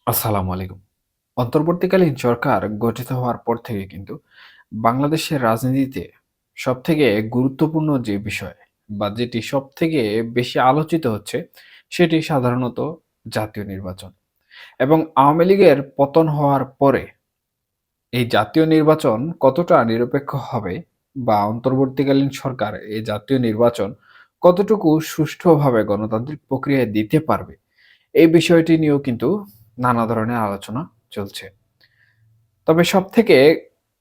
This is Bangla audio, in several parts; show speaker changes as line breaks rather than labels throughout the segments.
আসসালামু আলাইকুম। অন্তর্বর্তীকালীন সরকার গঠিত হওয়ার পর থেকে কিন্তু বাংলাদেশের রাজনীতিতে সবথেকে গুরুত্বপূর্ণ যে বিষয় বা যেটি সবথেকে বেশি আলোচিত হচ্ছে সেটি সাধারণত জাতীয় নির্বাচন। এবং আওয়ামী লীগের পতন হওয়ার পরে এই জাতীয় নির্বাচন কতটা নিরপেক্ষ হবে বা অন্তর্বর্তীকালীন সরকার এই জাতীয় নির্বাচন কতটুকু সুষ্ঠুভাবে গণতান্ত্রিক প্রক্রিয়ায় দিতে পারবে, এই বিষয়টি নিয়েও কিন্তু নানা ধরনের আলোচনা চলছে। তবে সবথেকে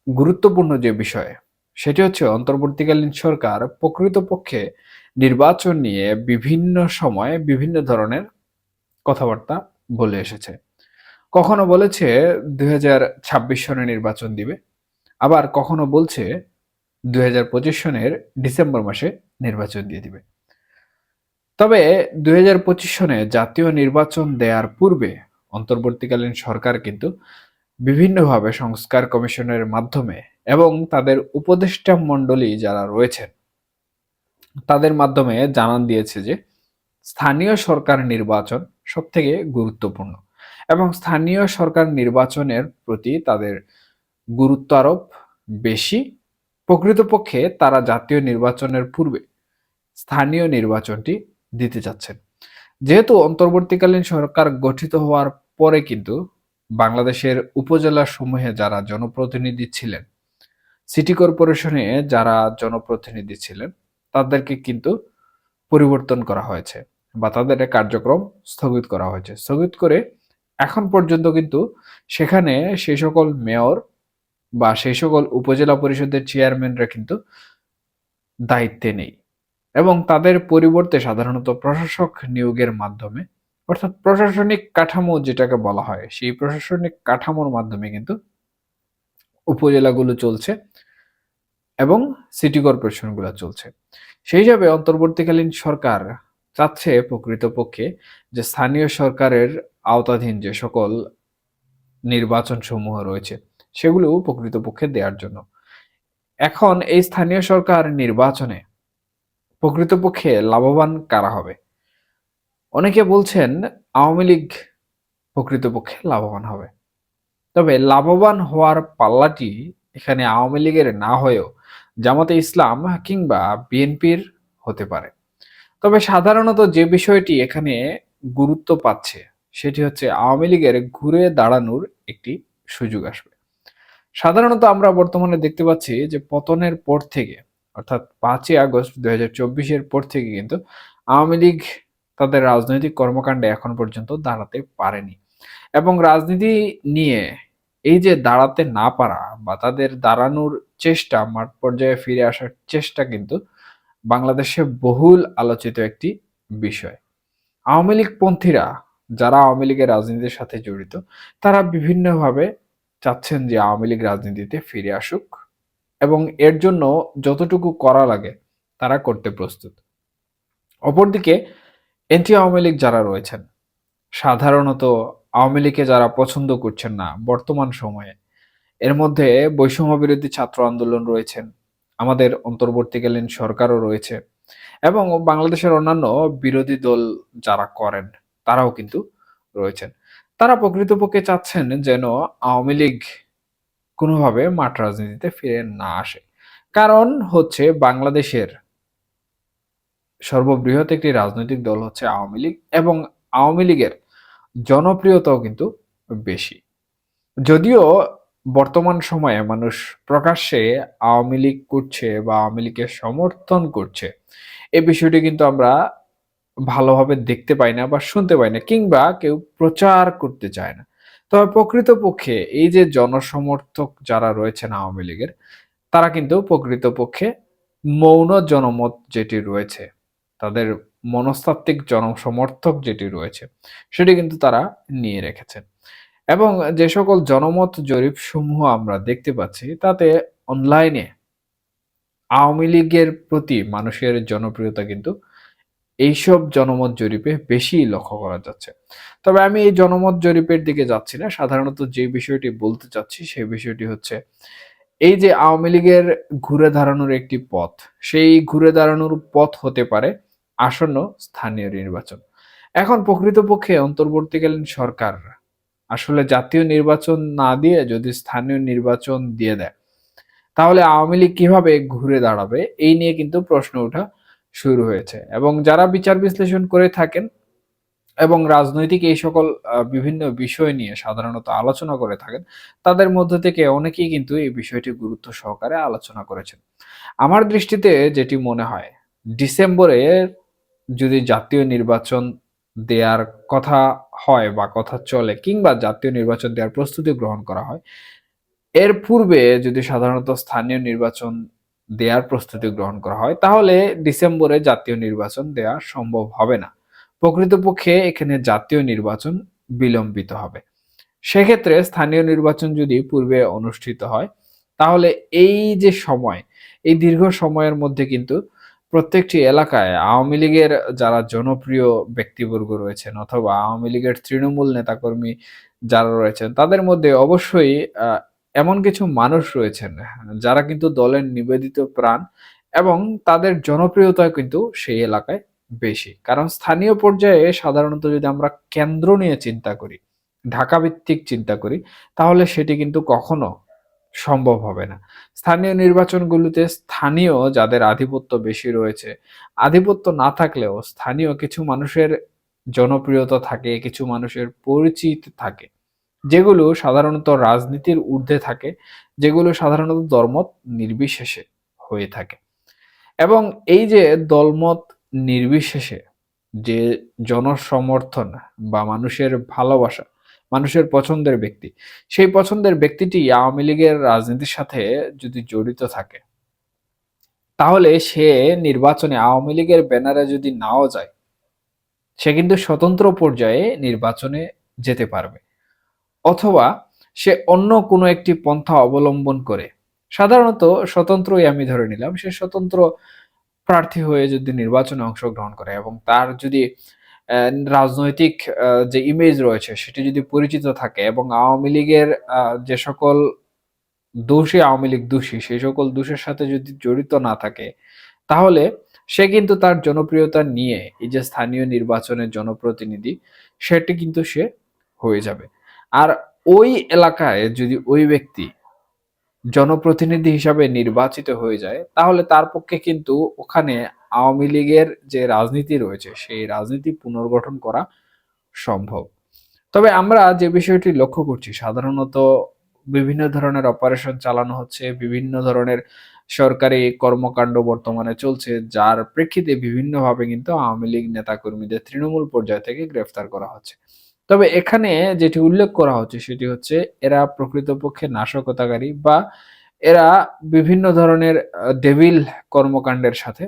গুরুত্বপূর্ণ যে বিষয় সেটি হচ্ছে অন্তর্বর্তীকালীন সরকার প্রকৃতপক্ষে নির্বাচন নিয়ে বিভিন্ন সময়ে বিভিন্ন ধরনের কথাবার্তা বলে এসেছে। কখনো বলেছে ২০২৬ সনে নির্বাচন দিবে, আবার কখনো বলছে ২০২৫ সনের ডিসেম্বর মাসে নির্বাচন দিয়ে দিবে। তবে ২০২৫ সনে জাতীয় নির্বাচন দেয়ার পূর্বে অন্তর্বর্তীকালীন সরকার কিন্তু বিভিন্নভাবে সংস্কার কমিশনের মাধ্যমে এবং তাদের উপদেষ্টা মণ্ডলী যারা রয়েছেন তাদের মাধ্যমে জানান দিয়েছে যে স্থানীয় সরকার নির্বাচন সবথেকে গুরুত্বপূর্ণ এবং স্থানীয় সরকার নির্বাচনের প্রতি তাদের গুরুত্ব আরোপ বেশি। প্রকৃতপক্ষে তারা জাতীয় নির্বাচনের পূর্বে স্থানীয় নির্বাচনটি দিতে যাচ্ছেন। যেহেতু অন্তর্বর্তীকালীন সরকার গঠিত হওয়ার পরে কিন্তু বাংলাদেশের উপজেলা সমূহে যারা জনপ্রতিনিধি ছিলেন, সিটি কর্পোরেশনে যারা জনপ্রতিনিধি ছিলেন, তাদেরকে কিন্তু পরিবর্তন করা হয়েছে বা তাদের কার্যক্রম স্থগিত করা হয়েছে। স্থগিত করে এখন পর্যন্ত কিন্তু সেখানে সেই সকল মেয়র বা সেই সকল উপজেলা পরিষদের চেয়ারম্যানরা কিন্তু দায়িত্বে নেই এবং তাদের পরিবর্তে সাধারণত প্রশাসক নিয়োগের মাধ্যমে, অর্থাৎ প্রশাসনিক কাঠামো যেটাকে বলা হয়, সেই প্রশাসনিক কাঠামোর মাধ্যমে কিন্তু উপজেলাগুলো চলছে এবং সিটি কর্পোরেশনগুলো চলছে। সেই হিসাবে অন্তর্বর্তীকালীন সরকার চাচ্ছে প্রকৃতপক্ষে যে স্থানীয় সরকারের আওতাধীন যে সকল নির্বাচন সমূহ রয়েছে সেগুলো প্রকৃতপক্ষে দেওয়ার জন্য। এখন এই স্থানীয় সরকার নির্বাচনে প্রকৃতপক্ষে লাভবান কারা হবে? অনেকে বলছেন আওয়ামী লীগ প্রকৃতপক্ষে লাভবান হবে। তবে লাভবান হওয়ার পাল্লাটি এখানে আওয়ামী লীগের না হয়েও জামাতে ইসলাম কিংবা বিএনপির হতে পারে। তবে সাধারণত যে বিষয়টি এখানে গুরুত্ব পাচ্ছে সেটি হচ্ছে আওয়ামী লীগের ঘুরে দাঁড়ানোর একটি সুযোগ আসবে। সাধারণত আমরা বর্তমানে দেখতে পাচ্ছি যে পতনের পর থেকে, অর্থাৎ ৫ই আগস্ট ২০২৪-এর পর থেকে কিন্তু আওয়ামী লীগ তাদের রাজনৈতিক কর্মকাণ্ডে এখন পর্যন্ত দাঁড়াতে পারেনি এবং রাজনীতি নিয়ে এই যে দাঁড়াতে না পারা বা তাদের দাঁড়ানোর চেষ্টা, মাঠ পর্যায়ে ফিরে আসার চেষ্টা কিন্তু বাংলাদেশে বহুল আলোচিত একটি বিষয়। আওয়ামী লীগ পন্থীরা যারা আওয়ামী লীগের রাজনীতির সাথে জড়িত, তারা বিভিন্নভাবে চাচ্ছেন যে আওয়ামী লীগ রাজনীতিতে ফিরে আসুক এবং এর জন্য যতটুকু করা লাগে তারা করতে প্রস্তুত। অপরদিকে এন্টি আওয়ামী লীগ যারা রয়েছেন, সাধারণত আওয়ামী লীগকে যারা পছন্দ করছেন না বর্তমান সময়ে, এর মধ্যে বৈষম্য বিরোধী ছাত্র আন্দোলন রয়েছেন, আমাদের অন্তর্বর্তীকালীন সরকারও রয়েছে এবং বাংলাদেশের অন্যান্য বিরোধী দল যারা করেন তারাও কিন্তু রয়েছেন। তারা প্রকৃতপক্ষে চাচ্ছেন যেন আওয়ামী লীগ কোনোভাবে মাঠ রাজনীতিতে ফিরে না আসে। কারণ হচ্ছে বাংলাদেশের সর্ববৃহৎ একটি রাজনৈতিক দল হচ্ছে আওয়ামী লীগ এবং আওয়ামী লীগের জনপ্রিয়তাও কিন্তু বেশি। যদিও বর্তমান সময়ে মানুষ প্রকাশ্যে আওয়ামী লীগ করছে বা আওয়ামী লীগকে সমর্থন করছে, এই বিষয়টি কিন্তু আমরা ভালোভাবে দেখতে পাই না বা শুনতে পাই না কিংবা কেউ প্রচার করতে চায় না। তবে প্রকৃতপক্ষে এই যে জনসমর্থক যারা রয়েছেন আওয়ামী লীগের, তারা কিন্তু প্রকৃতপক্ষে মৌন জনমত যেটি রয়েছে, তাদের মনস্তাত্ত্বিক জনসমর্থক যেটি রয়েছে, সেটি কিন্তু তারা নিয়ে রেখেছেন। এবং যে সকল জনমত জরিপ সমূহ আমরা দেখতে পাচ্ছি তাতে অনলাইনে আওয়ামী লীগের প্রতি মানুষের জনপ্রিয়তা কিন্তু এইসব জনমত জরিপে বেশি লক্ষ্য করা যাচ্ছে। তবে আমি এই জনমত জরিপের দিকে যাচ্ছি না। সাধারণত যে বিষয়টি বলতে চাচ্ছি সেই বিষয়টি হচ্ছে এই যে আওয়ামী লীগের ঘুরে দাঁড়ানোর একটি পথ, সেই ঘুরে দাঁড়ানোর পথ হতে পারে আসন্ন স্থানীয় নির্বাচন। এখন প্রকৃতপক্ষে অন্তর্বর্তীকালীন সরকার আসলে জাতীয় নির্বাচন না দিয়ে যদি স্থানীয় নির্বাচন দিয়ে দেয়, তাহলে আওয়ামী লীগ কিভাবে ঘুরে দাঁড়াবে? এই নিয়ে কিন্তু প্রশ্ন ওঠা শুরু হয়েছে। এবং যারা বিচার বিশ্লেষণ করে থাকেন এবং রাজনৈতিক এই সকল বিভিন্ন বিষয় নিয়ে সাধারণত আলোচনা করে থাকেন, তাদের মধ্য থেকে অনেকেই কিন্তু এই বিষয়টি গুরুত্ব সহকারে আলোচনা করেছেন। আমার দৃষ্টিতে যেটি মনে হয়, ডিসেম্বরে যদি জাতীয় নির্বাচন দেয়ার কথা হয় বা কথা চলে, কিংবা জাতীয় নির্বাচন দেওয়ার প্রস্তুতি গ্রহণ করা হয়, এর পূর্বে যদি সাধারণত স্থানীয় নির্বাচন দেয়ার প্রস্তুতি গ্রহণ করা হয়, তাহলে ডিসেম্বরে জাতীয় নির্বাচন দেয়া সম্ভব হবে না। প্রকৃতপক্ষে এখানে জাতীয় নির্বাচন বিলম্বিত হবে। সেক্ষেত্রে স্থানীয় নির্বাচন যদি পূর্বে অনুষ্ঠিত হয়, তাহলে এই যে সময়, এই দীর্ঘ সময়ের মধ্যে কিন্তু প্রত্যেকটি এলাকায় আওয়ামী লীগের যারা জনপ্রিয় ব্যক্তিবর্গ রয়েছেন অথবা আওয়ামী লীগের তৃণমূল নেতাকর্মী যারা রয়েছেন, তাদের মধ্যে অবশ্যই এমন কিছু মানুষ রয়েছেন যারা কিন্তু দলের নিবেদিত প্রাণ, এবং তাদের জনপ্রিয়তা কিন্তু সেই এলাকায় বেশি। কারণ স্থানীয় পর্যায়ে সাধারণত যদি আমরা কেন্দ্র নিয়ে চিন্তা করি, ঢাকা ভিত্তিক চিন্তা করি, তাহলে সেটি কিন্তু কখনো সম্ভব হবে না। স্থানীয় নির্বাচনগুলোতে স্থানীয় যাদের আধিপত্য বেশি রয়েছে, আধিপত্য না থাকলেও স্থানীয় কিছু মানুষের জনপ্রিয়তা থাকে, কিছু মানুষের পরিচিতি থাকে, যেগুলো সাধারণত রাজনীতির ঊর্ধ্বে থাকে, যেগুলো সাধারণত দলমত নির্বিশেষে হয়ে থাকে। এবং এই যে দলমত নির্বিশেষে যে জনসমর্থন বা মানুষের ভালোবাসা, মানুষের পছন্দের ব্যক্তি, সেই পছন্দের ব্যক্তিটি আওয়ামী লীগের রাজনীতির সাথে যদি জড়িত থাকে, তাহলে সে নির্বাচনে আওয়ামী লীগের ব্যানারে যদি নাও যায়, সে কিন্তু স্বতন্ত্র পর্যায়ে নির্বাচনে যেতে পারবে। অথবা সে অন্য কোনো একটি পন্থা অবলম্বন করে, সাধারণত স্বতন্ত্রই আমি ধরে নিলাম, সে স্বতন্ত্র প্রার্থী হয়ে যদি নির্বাচনে অংশগ্রহণ করে এবং তার যদি রাজনৈতিক যে ইমেজ রয়েছে সেটি যদি পরিচিত থাকে, এবং আওয়ামী লীগের যে সকল দোষী আওয়ামী লীগ দোষী, সেই সকল দোষের সাথে যদি জড়িত না থাকে, তাহলে সে কিন্তু তার জনপ্রিয়তা নিয়ে এই যে স্থানীয় নির্বাচনের জনপ্রতিনিধি, সেটি কিন্তু সে হয়ে যাবে। আর ওই এলাকায় যদি ওই ব্যক্তি জনপ্রতিনিধি হিসাবে নির্বাচিত হয়ে যায়, তাহলে তার পক্ষে কিন্তু ওখানে আওয়ামী লীগের যে রাজনীতি রয়েছে সেই রাজনীতি পুনর্গঠন করা সম্ভব। তবে আমরা যে বিষয়টি লক্ষ্য করছি, সাধারণত বিভিন্ন ধরনের অপারেশন চালানো হচ্ছে, বিভিন্ন ধরনের সরকারি কর্মকাণ্ড বর্তমানে চলছে, যার প্রেক্ষিতে বিভিন্নভাবে কিন্তু আওয়ামী লীগ নেতাকর্মীদের তৃণমূল পর্যায় থেকে গ্রেফতার করা হচ্ছে। তবে এখানে যেটি উল্লেখ করা হচ্ছে সেটি হচ্ছে, এরা প্রকৃতপক্ষে নাশকতাকারী বা এরা বিভিন্ন ধরনের ডেভিল কর্মকাণ্ডের সাথে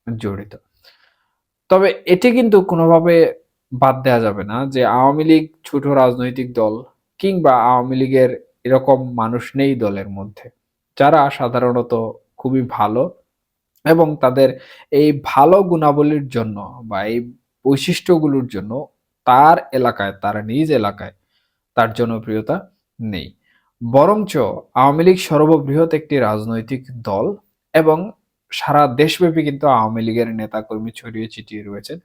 জড়িত। তবে এটি কিন্তু কোনোভাবে বাদ দেয়া যাবে না যে আওয়ামী লীগ ছোট রাজনৈতিক দল, কিংবা আওয়ামী লীগের এরকম মানুষ নেই দলের মধ্যে যারা সাধারণত খুবই ভালো, এবং তাদের এই ভালো গুণাবলীর জন্য বা এই বৈশিষ্ট্যগুলোর জন্য তার এলাকায়, তার নিজ এলাকায় তার জনপ্রিয়তা নেই। বরঞ্চ আওয়ামী লীগ সর্ববৃহৎ একটি রাজনৈতিক দল, এবং সারা দেশব্যাপী কিন্তু আওয়ামী লীগের নেতাকর্মী ছড়িয়ে ছিটিয়ে রয়েছেন।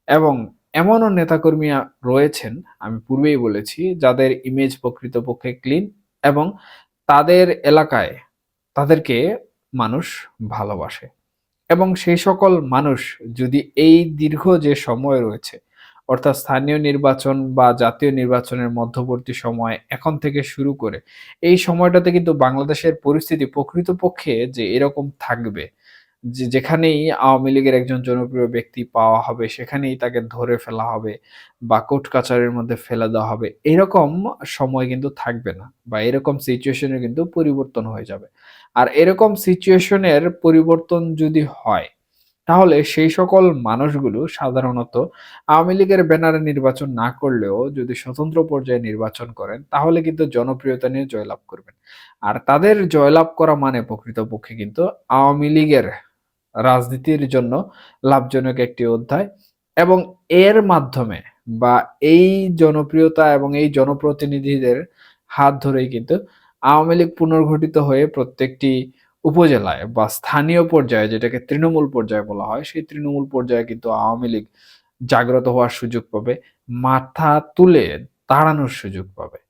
এবং এমনও নেতাকর্মী রয়েছেন, আমি পূর্বেই বলেছি, যাদের ইমেজ প্রকৃতপক্ষে ক্লিন, এবং তাদের এলাকায় তাদেরকে মানুষ ভালোবাসে। এবং সেই সকল মানুষ যদি এই দীর্ঘ যে সময় রয়েছে, অর্থাৎ স্থানীয় নির্বাচন বা জাতীয় নির্বাচনের মধ্যবর্তী সময় এখন থেকে শুরু করে, এই সময়টাতে কিন্তু বাংলাদেশের পরিস্থিতি প্রকৃতপক্ষে যে এরকম থাকবে যে যেখানেই আওয়ামী লীগের একজন জনপ্রিয় ব্যক্তি পাওয়া হবে, সেখানেই তাকে ধরে ফেলা হবে বা কোর্ট কাচারির মধ্যে ফেলে দেওয়া হবে, এরকম সময় কিন্তু থাকবে না, বা এরকম সিচুয়েশনের কিন্তু পরিবর্তন হয়ে যাবে। আর এরকম সিচুয়েশনের পরিবর্তন যদি হয়, তাহলে সেই সকল মানুষগুলো সাধারণত আওয়ামী লীগের ব্যানারে নির্বাচন না করলেও যদি স্বতন্ত্র পর্যায়ে নির্বাচন করেন, তাহলে কিন্তু জনপ্রিয়তা নিয়ে জয়লাভ করবেন। আর তাদের জয়লাভ করা মানে প্রকৃতপক্ষে কিন্তু আওয়ামী লীগের রাজনীতির জন্য লাভজনক একটি অধ্যায়। এবং এর মাধ্যমে বা এই জনপ্রিয়তা এবং এই জনপ্রতিনিধিদের হাত ধরেই কিন্তু আওয়ামী লীগ পুনর্গঠিত হয়ে প্রত্যেকটি উপজেলায় বা স্থানীয় পর্যায়ে, যেটাকে তৃণমূল পর্যায়ে বলা হয়, সেই তৃণমূল পর্যায়ে কিন্তু আওয়ামী লীগ জাগ্রত হওয়ার সুযোগ পাবে, মাথা তুলে তাড়ানোর সুযোগ পাবে।